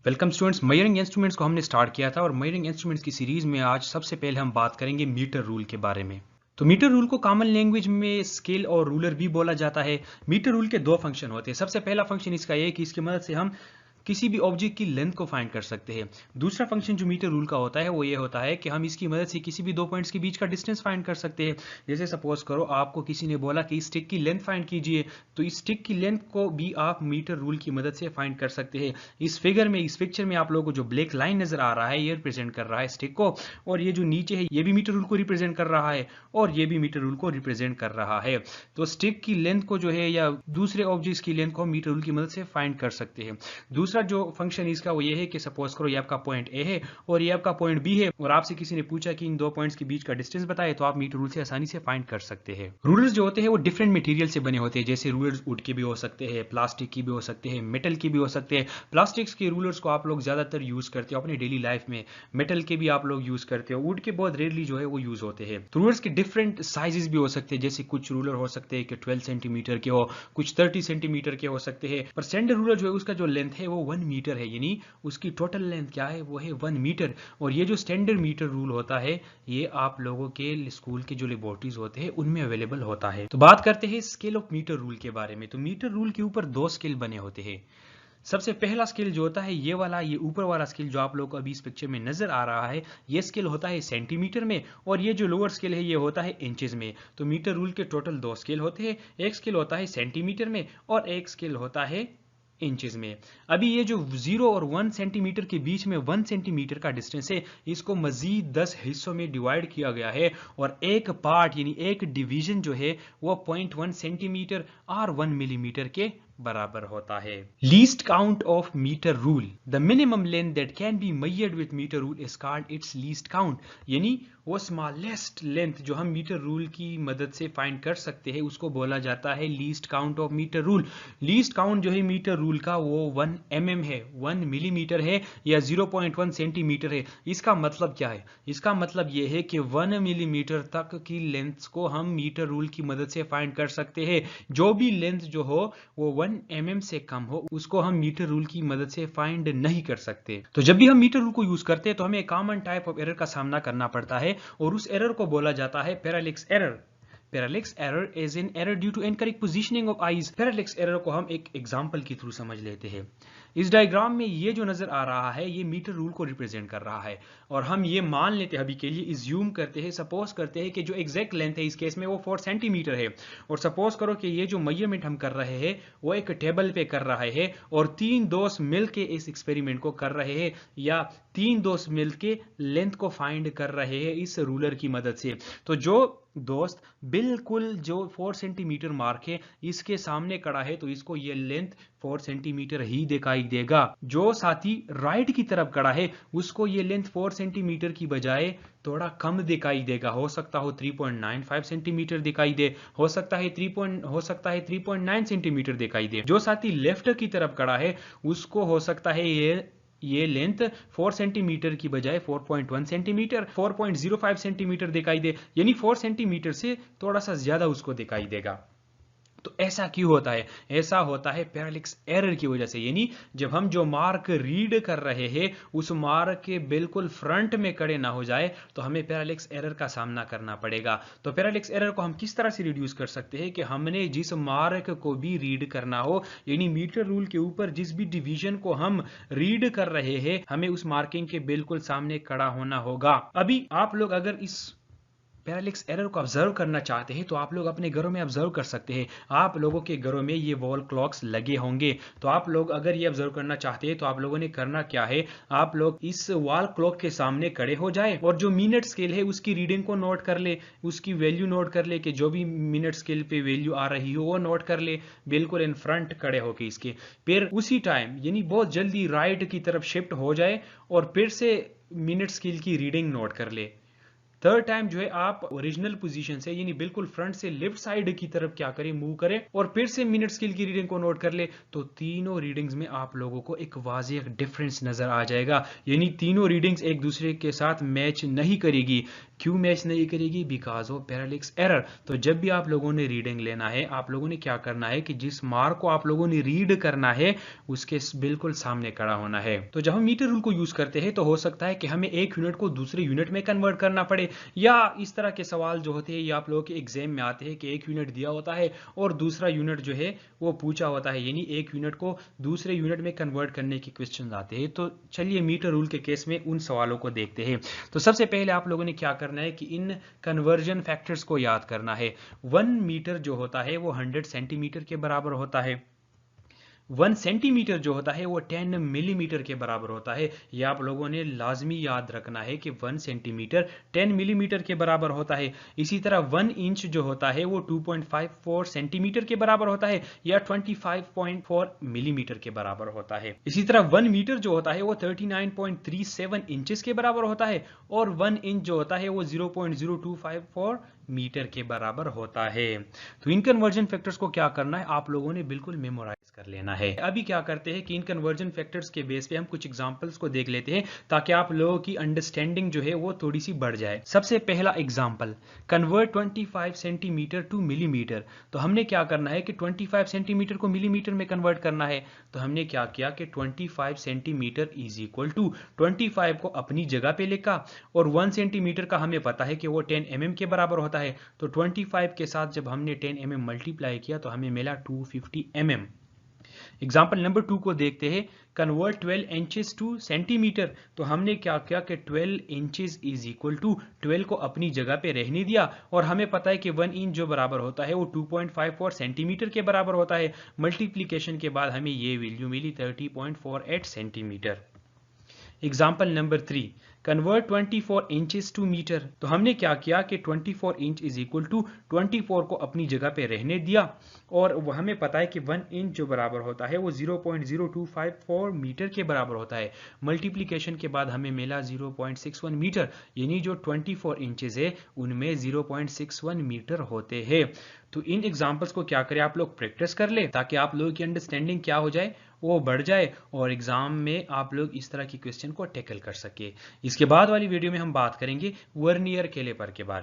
Welcome students. Measuring instruments को हमने start किया था और मेजरिंग इंस्ट्रूमेंट्स की सीरीज में आज सबसे पहले हम बात करेंगे मीटर रूल के बारे में। तो मीटर रूल को कॉमन लैंग्वेज में स्केल और रूलर भी बोला जाता है। मीटर रूल के दो फंक्शन होते हैं। सबसे पहला फंक्शन इसका ये है कि इसकी मदद से हम किसी भी ऑब्जेक्ट की लेंथ को फाइंड कर सकते हैं। दूसरा फंक्शन जो मीटर रूल का होता है वो ये होता है कि हम इसकी मदद से किसी भी दो पॉइंट्स के बीच का डिस्टेंस फाइंड कर सकते हैं। जैसे सपोज करो आपको किसी ने बोला कि इस स्टिक की लेंथ फाइंड कीजिए, तो इस स्टिक की लेंथ को भी आप मीटर रूल की मदद से फाइंड कर सकते हैं। इस पिक्चर में आप लोगों को जो ब्लैक लाइन नजर आ रहा है ये रिप्रेजेंट कर रहा है स्टिक को, और ये जो नीचे है ये भी मीटर रूल को रिप्रेजेंट कर रहा है, और ये भी मीटर रूल को रिप्रेजेंट कर रहा है। तो स्टिक की लेंथ को जो है या दूसरे ऑब्जेक्ट्स की लेंथ को मीटर रूल की मदद से फाइंड कर सकते हैं। दूसरा जो फंक्शन इसका वो ये है कि सपोज करो ये आपका पॉइंट ए है और ये आपका पॉइंट बी है, और आपसे किसी ने पूछा कि इन दो पॉइंट्स के बीच का डिस्टेंस बताए, तो आप मीटर रूल से आसानी से फाइंड कर सकते हैं। रूलर्स जो होते हैं वो डिफरेंट मटेरियल से बने होते हैं। जैसे रूलर्स वुड के भी हो सकते हैं, प्लास्टिक की भी हो सकते हैं, मेटल की भी हो सकते हैं। प्लास्टिक्स के रूलर्स को आप लोग ज्यादातर यूज करते हो अपने डेली लाइफ में। मेटल के भी आप लोग यूज करते हो, वुड के बहुत रेयरली जो है वो यूज होते हैं। रूलर्स के डिफरेंट साइजेस भी हो सकते हैं। जैसे कुछ रूलर हो सकते हैं कि 12 सेंटीमीटर के हो, कुछ 30 सेंटीमीटर के हो सकते हैं। पर स्टैंडर्ड रूलर जो है उसका जो लेंथ है वो 1 मीटर है, यानी उसकी टोटल लेंथ क्या है वो है 1 मीटर। और ये जो स्टैंडर्ड मीटर रूल होता है ये आप लोगों के स्कूल के जो लेबोरेटरीज होते हैं उनमें अवेलेबल होता है। तो बात करते हैं स्केल ऑफ मीटर रूल के बारे में। तो मीटर रूल के ऊपर दो स्केल बने होते हैं। सबसे पहला स्केल जो होता है ये वाला, ये ऊपर वाला स्केल जो आप लोगों को अभी इस पिक्चर में नजर आ रहा है, ये स्केल होता है सेंटीमीटर में, और ये जो लोअर स्केल है ये होता है इंचेस में। तो मीटर रूल के टोटल दो स्केल होते हैं। एक स्केल होता है सेंटीमीटर में और एक स्केल होता है इंचेस में। अभी ये जो 0 और 1 सेंटीमीटर के बीच में 1 सेंटीमीटर का डिस्टेंस है, इसको मजीद 10 हिस्सों में डिवाइड किया गया है, और एक पार्ट यानी एक डिवीजन जो है वो 0.1 सेंटीमीटर और 1 मिलीमीटर के बराबर होता है। Least count of metre rule, the minimum length that can be measured with metre rule is called its least count. यानी वो स्मॉलेस्ट लेंथ जो हम मीटर रूल की मदद से फाइंड कर सकते हैं उसको बोला जाता है least count of metre rule. Least count जो है मीटर रूल का वो 1 mm है, 1 मिलीमीटर है, या 0.1 सेंटीमीटर है। इसका मतलब क्या है? इसका मतलब यह है कि 1 मिलीमीटर तक की लेंथ को हम मीटर रूल की मदद से फाइंड कर सकते हैं। जो भी लेंथ जो हो वो 1 mm से कम हो उसको हम मीटर रूल की मदद से फाइंड नहीं कर सकते। तो जब भी हम मीटर रूल को यूज करते हैं तो हमें एक कॉमन टाइप ऑफ एरर का सामना करना पड़ता है, और उस एरर को बोला जाता है parallax error. Parallax error is an error due to incorrect positioning of eyes. Parallax error को हम एक एग्जांपल के थ्रू समझ लेते हैं। इस डायग्राम में ये जो नजर आ रहा है ये मीटर रूल को रिप्रेजेंट कर रहा है, और हम ये मान लेते हैं अभी के लिए, इज्यूम करते हैं, सपोज करते हैं कि जो एग्जैक्ट लेंथ है इस केस में वो 4 सेंटीमीटर है। और सपोज करो कि ये जो मेजरमेंट हम कर रहे हैं वो एक टेबल पे कर रहे हैं, और 3 दोस्त मिलके इस एक्सपेरिमेंट को कर रहे हैं, या 3 दोस्त मिलके लेंथ को फाइंड कर रहे हैं इस रूलर की मदद से। तो जो दोस्त बिल्कुल जो 4 सेंटीमीटर मार्क है इसके सामने खड़ा है तो इसको ये लेंथ 4 सेंटीमीटर ही दिखाई देगा। जो साथी राइट की तरफ खड़ा है उसको ये लेंथ 4 सेंटीमीटर की बजाय थोड़ा कम दिखाई देगा। हो सकता हो 3.95 सेंटीमीटर दिखाई दे, हो सकता है 3.9 सेंटीमीटर दिखाई दे। जो साथी लेफ्ट की तरफ खड़ा है उसको हो सकता है ये लेंथ 4 सेंटीमीटर की बजाय 4.1 सेंटीमीटर, 4.05 सेंटीमीटर दिखाई दे, यानी 4 सेंटीमीटर से थोड़ा सा ज्यादा उसको दिखाई देगा। तो ऐसा क्यों होता है? ऐसा होता है पैरालेक्स एरर की वजह से। यानी जब हम जो मार्क रीड कर रहे हैं उस मार्क के बिल्कुल फ्रंट में खड़े ना हो जाए तो हमें पैरालेक्स एरर का सामना करना पड़ेगा। तो पैरालेक्स एरर को हम किस तरह से रिड्यूस कर सकते हैं कि हमने जिस मार्क को भी रीड करना हो, यानी मीटर रूल के ऊपर जिस भी डिवीजन को हम रीड कर रहे हैं हमें उस मार्किंग के बिल्कुल सामने खड़ा होना होगा। अभी आप लोग अगर इस पैरालेक्स एरर को ऑब्जर्व करना चाहते हैं तो आप लोग अपने घरों में ऑब्जर्व कर सकते हैं। आप लोगों के घरों में ये वॉल क्लॉक्स लगे होंगे, तो आप लोग अगर ये ऑब्जर्व करना चाहते हैं तो आप लोगों ने करना क्या है, आप लोग इस वॉल क्लॉक के सामने खड़े हो जाए और जो मिनट स्केल है उसकी रीडिंग को नोट कर ले, उसकी वैल्यू नोट कर ले कि जो भी मिनट स्केल पे वैल्यू आ रही हो वो नोट कर ले, बिल्कुल इन फ्रंट खड़े होके इसके। फिर उसी टाइम यानी बहुत जल्दी राइट की तरफ शिफ्ट हो जाए और फिर से मिनट स्केल की रीडिंग नोट कर ले। थर्ड टाइम जो है आप ओरिजिनल पोजीशन से यानी बिल्कुल फ्रंट से लेफ्ट साइड की तरफ क्या करें, मूव करें और फिर से मिनट स्केल की रीडिंग को नोट कर ले, तो तीनों रीडिंग्स में आप लोगों को एक वाज़ेह डिफरेंस नजर आ जाएगा। यानी तीनों रीडिंग्स एक दूसरे के साथ मैच नहीं करेगी। क्यों मैच नहीं करेगी? Because of parallax error. तो जब भी आप लोगों ने रीडिंग लेना है, आप लोगों ने क्या करना है कि जिस मार्क को आप लोगों ने रीड करना है उसके बिल्कुल सामने खड़ा होना है। तो जब हम मीटर रूल को यूज करते हैं तो हो सकता है कि हमें एक यूनिट को दूसरे यूनिट में कन्वर्ट करना पड़े, या इस तरह के सवाल जो होते हैं ये आप लोगों के एग्जाम में आते हैं कि एक यूनिट दिया होता है और दूसरा यूनिट जो है वो पूछा होता है, यानी एक यूनिट को दूसरे यूनिट में कन्वर्ट करने के क्वेश्चन आते हैं। तो चलिए मीटर रूल के केस में उन सवालों को देखते हैं। तो सबसे पहले आप लोगों ने क्या करना है कि इन कन्वर्जन फैक्टर्स को याद करना है। 1 मीटर जो होता है वो 100 सेंटीमीटर के बराबर होता है। 1 सेंटीमीटर जो होता है वो 10 मिलीमीटर के बराबर होता है। ये आप लोगों ने लाजमी याद रखना है कि 1 सेंटीमीटर 10 मिलीमीटर के बराबर होता है। इसी तरह 1 इंच जो होता है वो 2.54 सेंटीमीटर के बराबर होता है या 25.4 मिलीमीटर के बराबर होता है। इसी तरह 1 मीटर जो होता है वो 39.37 इंचेस के बराबर होता है और 1 इंच जो होता है वो 0.0254 मीटर के बराबर होता है। तो इन कन्वर्जन फैक्टर्स को क्या करना है, आप लोगों ने बिल्कुल मेमोराइज कर लेना है। अभी क्या करते हैं कि इन कन्वर्जन फैक्टर्स के बेस पे हम कुछ एग्जांपल्स को देख लेते हैं ताकि आप लोगों की अंडरस्टैंडिंग जो है वो थोड़ी सी बढ़ जाए। सबसे पहला example, convert 25 centimetre two millimetre. तो हमने क्या करना है कि 25 सेंटीमीटर को मिलीमीटर में कन्वर्ट करना है। तो हमने क्या किया कि 25 सेंटीमीटर इज इक्वल टू 25 को अपनी जगह पे लिखा और 1 सेंटीमीटर का हमें पता है कि वो 10 mm के बराबर होता है। तो 25 के साथ जब हमने 10 mm मल्टीप्लाई किया तो हमें मिला 250 mm। एग्जाम्पल नंबर 2 को देखते हैं, कन्वर्ट 12 इंचेस टू सेंटीमीटर। तो हमने क्या किया कि 12 इंचेस इज इक्वल टू 12 को अपनी जगह पे रहने दिया और हमें पता है कि 1 इंच जो बराबर होता है वो 2.54 सेंटीमीटर के बराबर होता है। मल्टीप्लीकेशन के बाद हमें ये वैल्यू मिली 30.48 centimetre. Example number 3, convert 24 inches to metre. तो हमने क्या किया कि 24 इंच इज इक्वल टू 24 को अपनी जगह पे रहने दिया और हमें पता है कि 1 इंच जो बराबर होता है वो 0.0254 मीटर के बराबर होता है। मल्टीप्लिकेशन के बाद हमें मिला 0.61 मीटर, यानी जो 24 इंचेस है उनमें 0.61 मीटर होते हैं। तो इन एग्जाम्पल्स को क्या करें, आप लोग प्रैक्टिस कर ले ताकि आप लोगों की अंडरस्टैंडिंग क्या हो जाए, वो बढ़ जाए और एग्जाम में आप लोग इस तरह की क्वेश्चन को टैकल कर सके। इसके बाद वाली वीडियो में हम बात करेंगे वर्नियर कैलिपर के बारे में।